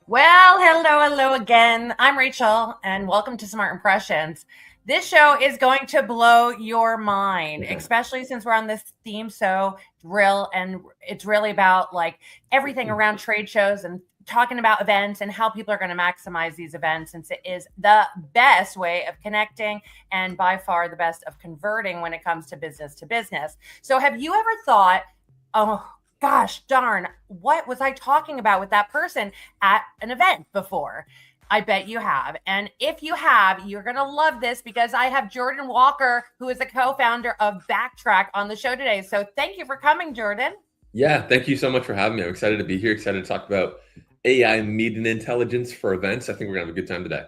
Well, hello again. I'm Rachel, and welcome to Smart Impressions. This show is going to blow your mind, especially since we're on this theme. So, and it's really about like everything around trade shows and talking about events and how people are going to maximize these events, since it is the best way of connecting and by far the best of converting when it comes to business to business. So, have you ever thought, oh, gosh darn, what was I talking about with that person at an event before? I bet you have. And if you have, you're going to love this because I have Jordan Walker, who is a co founder of Backtrack, on the show today. So thank you for coming, Jordan. Yeah, thank you so much for having me. I'm excited to be here, excited to talk about AI meeting intelligence for events. I think we're going to have a good time today.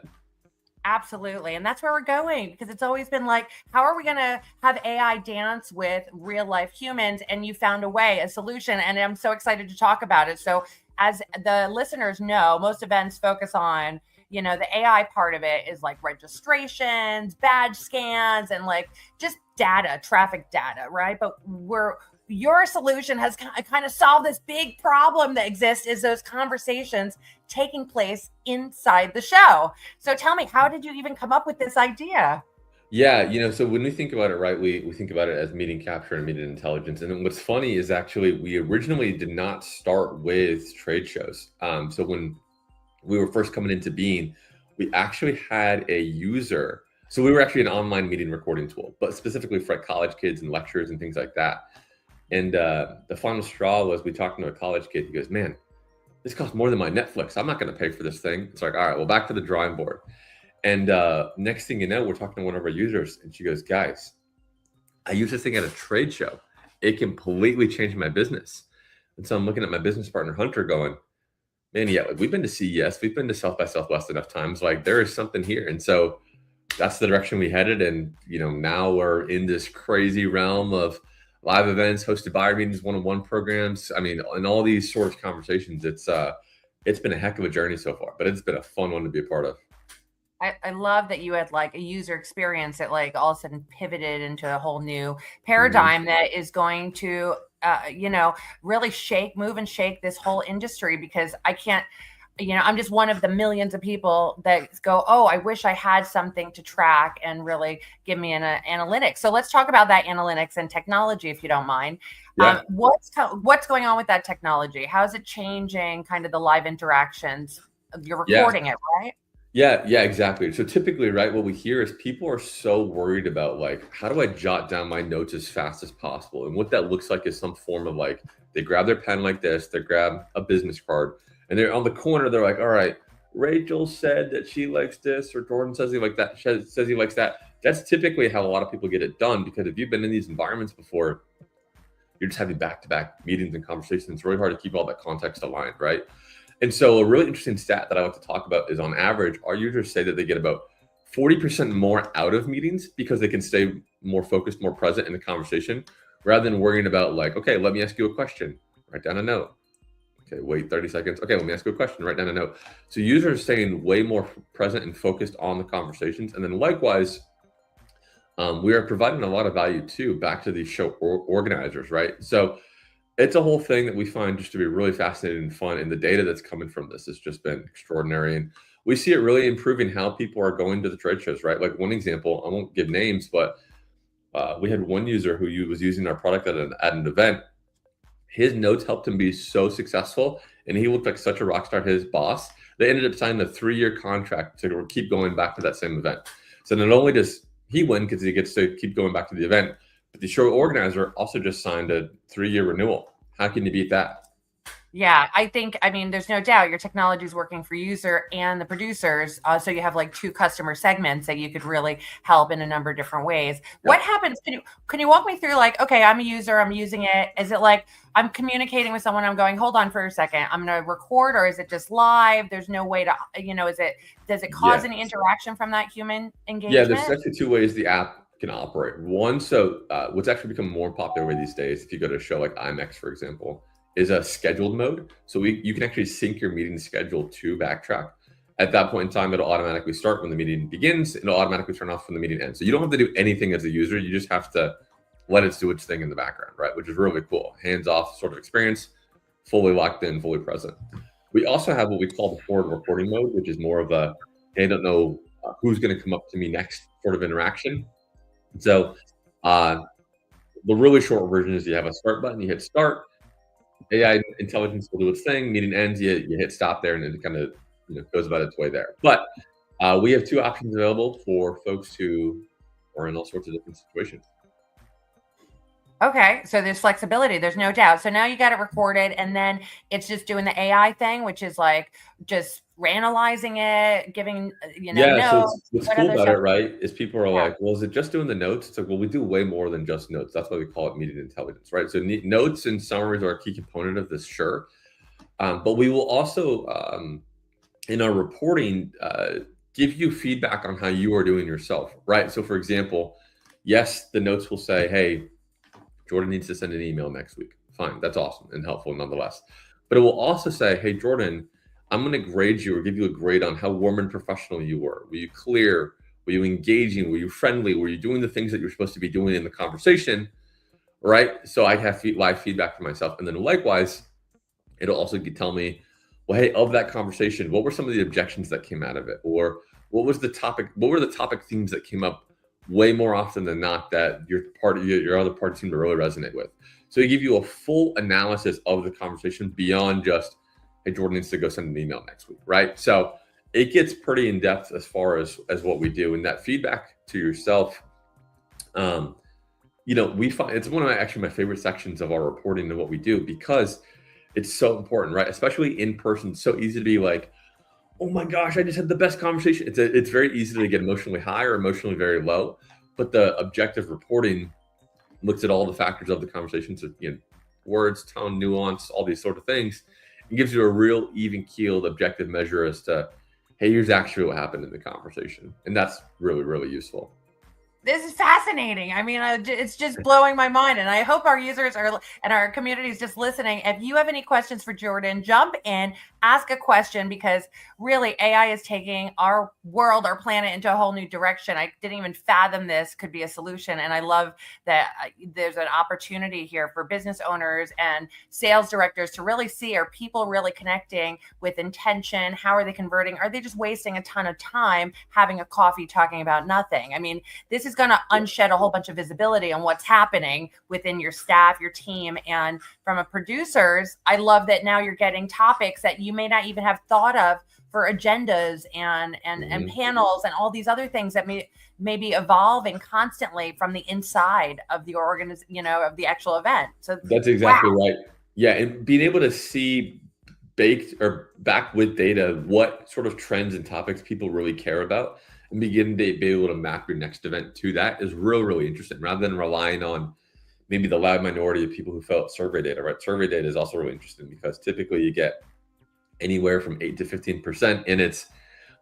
Absolutely. And that's where we're going because it's always been like, how are we going to have AI dance with real life humans? And you found a way, a solution. And I'm so excited to talk about it. So, as the listeners know, most events focus on, the AI part of it is like registrations, badge scans, and like just data, traffic data, right? But your solution has kind of solved this big problem that exists, is those conversations taking place inside the show. So tell me, how did you even come up with this idea? Yeah, so when we think about it, right, we think about it as meeting capture and meeting intelligence. And then what's funny is actually we originally did not start with trade shows. So when we were first coming into being, we actually had a user. So we were actually an online meeting recording tool, but specifically for like college kids and lectures and things like that. And the final straw was we talked to a college kid. He goes, "Man, this costs more than my Netflix. I'm not going to pay for this thing." It's like, all right, well, back to the drawing board. And next thing you know, we're talking to one of our users, and she goes, "Guys, I use this thing at a trade show. It completely changed my business." And so I'm looking at my business partner, Hunter, going, "Man, yeah, like, we've been to CES, we've been to South by Southwest enough times. Like, there is something here." And so that's the direction we headed. And, now we're in this crazy realm of live events, hosted buyer meetings, one-on-one programs. I mean, and all these sort of conversations, it's been a heck of a journey so far, but it's been a fun one to be a part of. I love that you had like a user experience that like all of a sudden pivoted into a whole new Mhm. paradigm that is going to, really move and shake this whole industry. Because I can't, I'm just one of the millions of people that go, oh, I wish I had something to track and really give me an analytics. So let's talk about that analytics and technology, if you don't mind. Yeah. What's going on with that technology? How is it changing kind of the live interactions? You're Yeah. recording it, right? Yeah, exactly. So typically, right, what we hear is people are so worried about like, how do I jot down my notes as fast as possible? And what that looks like is some form of like, they grab their pen like this, they grab a business card, and they're on the corner. They're like, all right, Rachel said that she likes this, or Jordan says he like that, says he likes that. That's typically how a lot of people get it done, because if you've been in these environments before, you're just having back-to-back meetings and conversations. It's really hard to keep all that context aligned, right? And so a really interesting stat that I like to talk about is, on average, our users say that they get about 40% more out of meetings because they can stay more focused, more present in the conversation, rather than worrying about like, okay, let me ask you a question, write down a note. Okay, wait 30 seconds. Okay, let me ask you a question, write down a note. So users are staying way more present and focused on the conversations. And then likewise, we are providing a lot of value too back to these show organizers, right? So it's a whole thing that we find just to be really fascinating and fun. And the data that's coming from this has just been extraordinary. And we see it really improving how people are going to the trade shows, right? Like one example, I won't give names, but we had one user who was using our product at an event. His notes helped him be so successful, and he looked like such a rock star. His boss, they ended up signing a 3-year contract to keep going back to that same event. So not only does he win because he gets to keep going back to the event, but the show organizer also just signed a 3-year renewal. How can you beat that? Yeah, I mean, there's no doubt your technology is working for user and the producers. So you have like two customer segments that you could really help in a number of different ways. What Yep. happens? Can you walk me through, like, okay, I'm a user, I'm using it. Is it like I'm communicating with someone, I'm going, hold on for a second, I'm going to record, or is it just live? There's no way to, does it cause Yeah. any interaction from that human Yeah, there's engagement? actually two ways the app can operate. One, so what's actually become more popular these days, if you go to a show like IMEX, for example, is a scheduled mode. So you can actually sync your meeting schedule to Backtrack. At that point in time, it'll automatically start when the meeting begins. It'll automatically turn off when the meeting ends. So you don't have to do anything as a user. You just have to let it do its thing in the background, right? Which is really cool. Hands off sort of experience, fully locked in, fully present. We also have what we call the forward reporting mode, which is more of a, hey, I don't know who's going to come up to me next sort of interaction. So the really short version is you have a start button, you hit start, AI intelligence will do its thing, meeting ends, you hit stop there, and it kind of goes about its way there. But we have two options available for folks who are in all sorts of different situations. Okay, so there's flexibility. There's no doubt. So now you got it recorded, and then it's just doing the AI thing, which is like just analyzing it, giving Yeah, so notes. what's What cool other about stuff? it, right, is people are Yeah. like, well, is it just doing the notes? It's like, well, we do way more than just notes. That's why we call it meeting intelligence, right? So notes and summaries are a key component of this, sure. But we will also, in our reporting, give you feedback on how you are doing yourself, right? So for example, yes, the notes will say, hey, Jordan needs to send an email next week. Fine, that's awesome and helpful nonetheless. But it will also say, hey, Jordan, I'm going to grade you or give you a grade on how warm and professional you were. Were you clear? Were you engaging? Were you friendly? Were you doing the things that you're supposed to be doing in the conversation? Right? So I have live feedback for myself. And then likewise, it'll also tell me, well, hey, of that conversation, what were some of the objections that came out of it? Or what was the topic? What were the topic themes that came up way more often than not that your other party seemed to really resonate with? So they give you a full analysis of the conversation beyond just, hey, Jordan needs to go send an email next week, right? So it gets pretty in depth as far as what we do, and that feedback to yourself. We find it's one of my favorite sections of our reporting and what we do, because it's so important, right? Especially in person. It's so easy to be like, oh my gosh, I just had the best conversation. It's very easy to get emotionally high or emotionally very low. But the objective reporting looks at all the factors of the conversation, so words, tone, nuance, all these sort of things, and gives you a real even-keeled objective measure as to, hey, here's actually what happened in the conversation. And that's really, really useful. This is fascinating. I mean, it's just blowing my mind. And I hope our users and our community is just listening. If you have any questions for Jordan, jump in, ask a question, because really AI is taking our world, our planet into a whole new direction. I didn't even fathom this could be a solution. And I love that there's an opportunity here for business owners and sales directors to really see, are people really connecting with intention? How are they converting? Are they just wasting a ton of time having a coffee talking about nothing? I mean, this is going to unshed a whole bunch of visibility on what's happening within your staff, your team. And from a producers, I love that now you're getting topics that you may not even have thought of for agendas and panels and all these other things that may be evolving constantly from the inside of the of the actual event. So that's exactly right. Yeah, and being able to see baked or back with data what sort of trends and topics people really care about, and begin to be able to map your next event to that is really interesting, rather than relying on maybe the loud minority of people who fill out survey data, right? Survey data is also really interesting because typically you get anywhere from 8 to 15%, and it's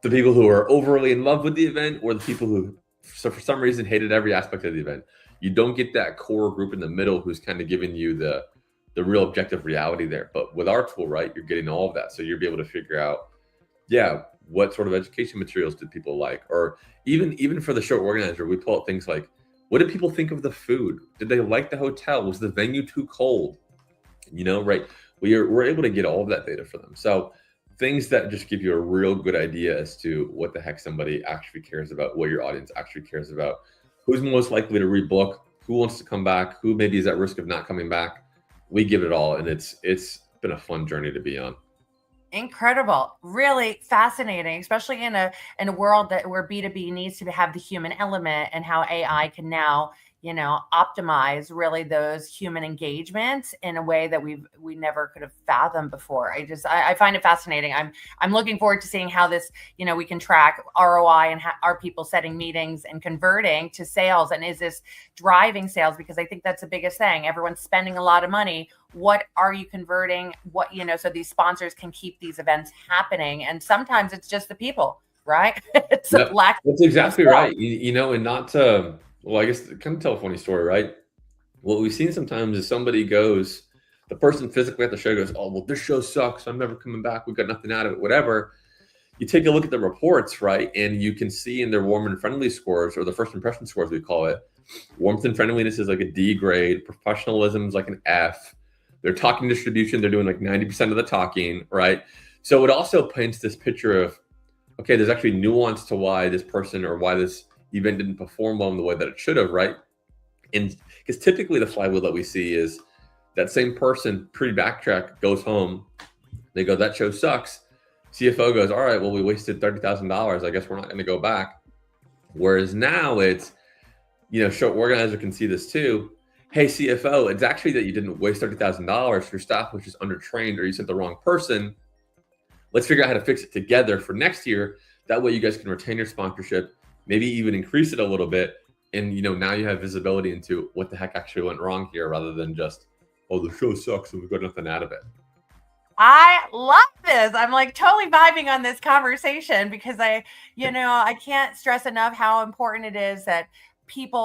the people who are overly in love with the event or the people who for some reason hated every aspect of the event. You don't get that core group in the middle who's kind of giving you the real objective reality there. But with our tool, right, you're getting all of that. So you'll be able to figure out, what sort of education materials did people like? Or even for the show organizer, we pull out things like, what did people think of the food? Did they like the hotel? Was the venue too cold? Right? We're able to get all of that data for them. So things that just give you a real good idea as to what the heck somebody actually cares about, what your audience actually cares about, who's most likely to rebook, who wants to come back, who maybe is at risk of not coming back. We give it all, and it's been a fun journey to be on. Incredible, really fascinating, especially in a world where B2B needs to have the human element, and how AI can now optimize really those human engagements in a way that we never could have fathomed before. I find it fascinating. I'm looking forward to seeing how this, we can track ROI and how are people setting meetings and converting to sales, and is this driving sales? Because I think that's the biggest thing. Everyone's spending a lot of money. What are you converting? So these sponsors can keep these events happening. And sometimes it's just the people, right? It's a lack. That's exactly right. And not to, well, I guess kind of tell a funny story, right? What we've seen sometimes is somebody goes, the person physically at the show goes, oh, well, this show sucks. I'm never coming back. We've got nothing out of it, whatever. You take a look at the reports, right? And you can see in their warm and friendly scores, or the first impression scores, we call it, warmth and friendliness is like a D grade. Professionalism is like an F. Their talking distribution, they're doing like 90% of the talking, right? So it also paints this picture of, okay, there's actually nuance to why this person or why this event didn't perform well in the way that it should have, right? And because typically the flywheel that we see is that same person pre-backtrack goes home, they go, that show sucks. CFO goes, all right, well, we wasted $30,000. I guess we're not going to go back. Whereas now it's, show organizer can see this too. Hey, CFO, it's actually that you didn't waste $30,000. Your staff was just undertrained or you sent the wrong person. Let's figure out how to fix it together for next year. That way you guys can retain your sponsorship, maybe even increase it a little bit. And, now you have visibility into what the heck actually went wrong here rather than just, oh, the show sucks and we got nothing out of it. I love this. I'm like totally vibing on this conversation because I can't stress enough how important it is that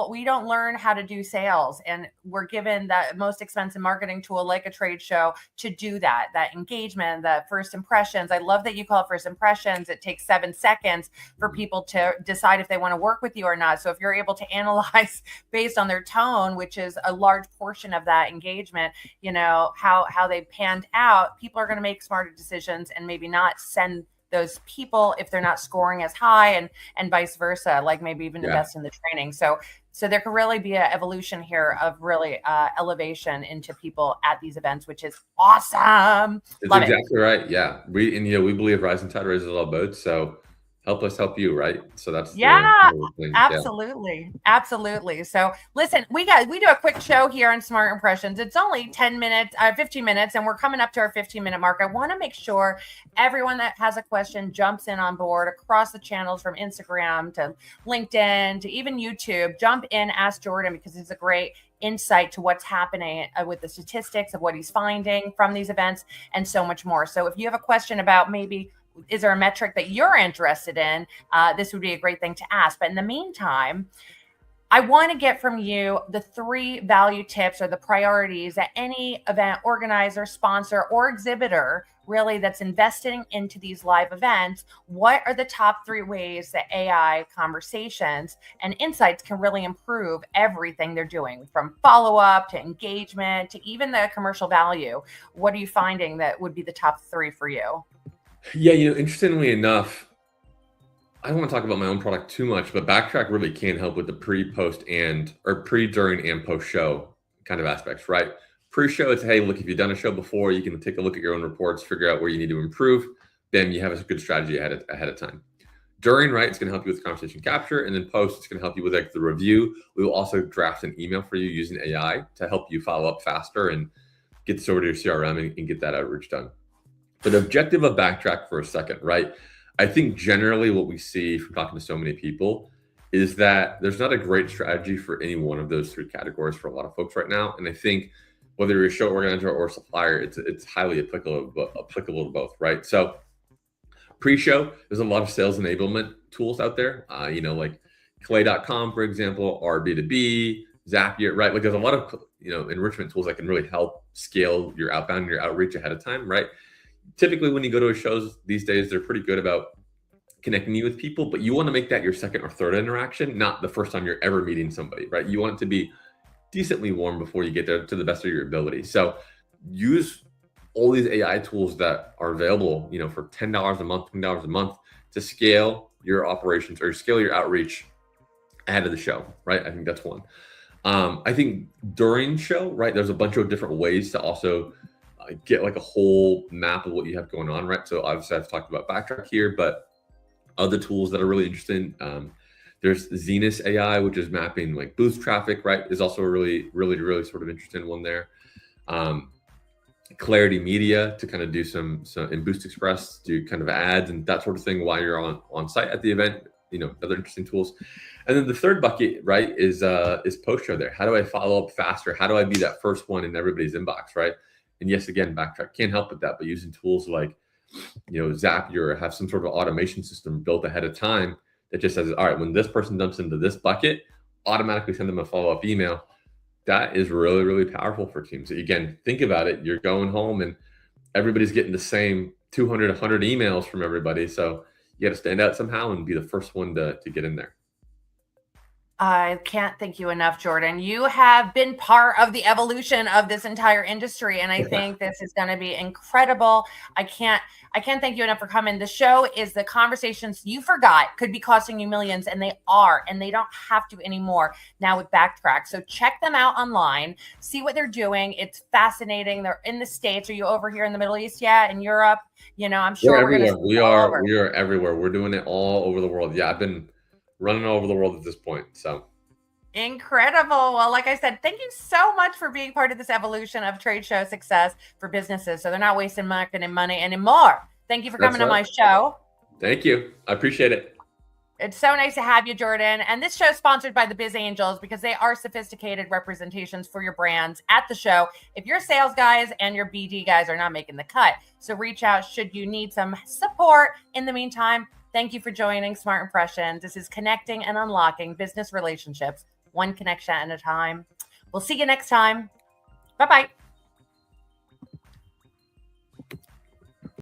we don't learn how to do sales, and we're given the most expensive marketing tool like a trade show to do that engagement, the first impressions. I love that you call it first impressions. It takes 7 seconds for people to decide if they want to work with you or not. So if you're able to analyze based on their tone, which is a large portion of that engagement, how they panned out, people are going to make smarter decisions and maybe not send those people if they're not scoring as high, and vice versa, like maybe even invest in the training. So there could really be an evolution here of really elevation into people at these events, which is awesome. That's exactly right. Yeah. We believe rising tide raises all boats. So help us help you, right? So that's absolutely. Absolutely. So listen, we do a quick show here on Smart Impressions. It's only 10 minutes, 15 minutes, and we're coming up to our 15-minute mark. I want to make sure everyone that has a question jumps in on board across the channels, from Instagram to LinkedIn to even YouTube. Jump in, ask Jordan, because it's a great insight to what's happening with the statistics of what he's finding from these events and so much more. So if you have a question about maybe, is there a metric that you're interested in? This would be a great thing to ask. But in the meantime, I want to get from you the 3 value tips or the priorities that any event organizer, sponsor, or exhibitor really that's investing into these live events. What are the top 3 ways that AI conversations and insights can really improve everything they're doing, from follow-up to engagement to even the commercial value? What are you finding that would be the top 3 for you? Yeah, interestingly enough, I don't want to talk about my own product too much, but Backtrack really can help with the pre, during, and post show kind of aspects, right? Pre-show, it's, hey, look, if you've done a show before, you can take a look at your own reports, figure out where you need to improve. Then you have a good strategy ahead of time. During, right, it's going to help you with conversation capture, and then post, it's going to help you with like the review. We will also draft an email for you using AI to help you follow up faster and get this over to your CRM and get that outreach done. But the objective of Backtrack for a second, right? I think generally what we see from talking to so many people is that there's not a great strategy for any one of those 3 categories for a lot of folks right now. And I think whether you're a show organizer or a supplier, it's highly applicable to both, right? So pre-show, there's a lot of sales enablement tools out there, like Clay.com, for example, RB2B, Zapier, right? Like there's a lot of, enrichment tools that can really help scale your outbound and your outreach ahead of time, right? Typically when you go to shows these days, they're pretty good about connecting you with people, but you want to make that your second or third interaction, not the first time you're ever meeting somebody, right? You want it to be decently warm before you get there to the best of your ability. So use all these AI tools that are available, for $10 a month, $20 a month to scale your operations or scale your outreach ahead of the show, right? I think that's one. I think during show, right, there's a bunch of different ways to also get like a whole map of what you have going on, right? So obviously I've talked about Backtrack here, but other tools that are really interesting. There's Zenus AI, which is mapping like booth traffic, right? Is also a really, really, really sort of interesting one there. Clarity Media to kind of do some in Boost Express, do kind of ads and that sort of thing while you're on site at the event. Other interesting tools. And then the third bucket, right, is post show there. How do I follow up faster? How do I be that first one in everybody's inbox, right? And yes, again, Backtrack can't help with that, but using tools like, Zapier, have some sort of automation system built ahead of time that just says, all right, when this person dumps into this bucket, automatically send them a follow-up email. That is really, really powerful for teams. Again, think about it. You're going home and everybody's getting the same 200, 100 emails from everybody. So you got to stand out somehow and be the first one to get in there. I can't thank you enough, Jordan. You have been part of the evolution of this entire industry, and I think this is going to be incredible. I can't thank you enough for coming. The show is the conversations you forgot could be costing you millions, and they are, and they don't have to anymore now with Backtrack. So check them out online, see what they're doing. It's fascinating. They're in the States. Are you over here in the Middle East yet? In Europe? I'm We're sure we're going to everywhere. see We you all are over. we are everywhere. We're doing it all over the world. Yeah, I've been running all over the world at this point. So Incredible. Well, like I said, thank you so much for being part of this evolution of trade show success for businesses so they're not wasting marketing money anymore. Thank you for that's coming on right. my show. Thank you. I appreciate it. It's so nice to have you, Jordan. And this show is sponsored by the Biz Angels because they are sophisticated representations for your brands at the show. If your sales guys and your BD guys are not making the cut, so reach out should you need some support. In the meantime, thank you for joining Smart Impressions. This is connecting and unlocking business relationships, one connection at a time. We'll see you next time. Bye-bye.